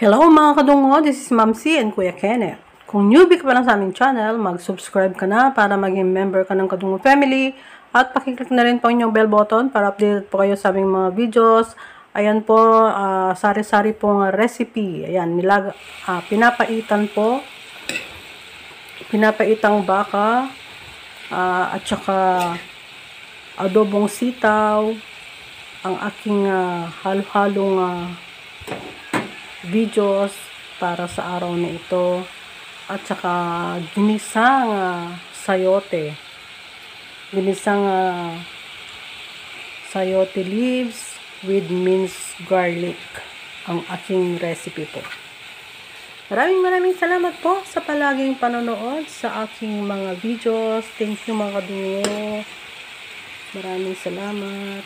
Hello mga kadungo, this is Ma'am C and Kuya Kenneth. Kung newbie ka pa lang sa aming channel, mag-subscribe ka na para maging member ka ng Kadungo Family at pakiclick na rin po yung bell button para update po kayo sa aming mga videos. Ayan po, sari-sari pong recipe. Ayan, pinapaitan po, pinapaitang baka at saka adobong sitaw, ang aking halo-halong videos para sa araw na ito, at saka ginisang sayote, sayote leaves with minced garlic ang aking recipe po. Maraming salamat po sa palaging panonood sa aking mga videos. Thank you mga kadungo, maraming salamat.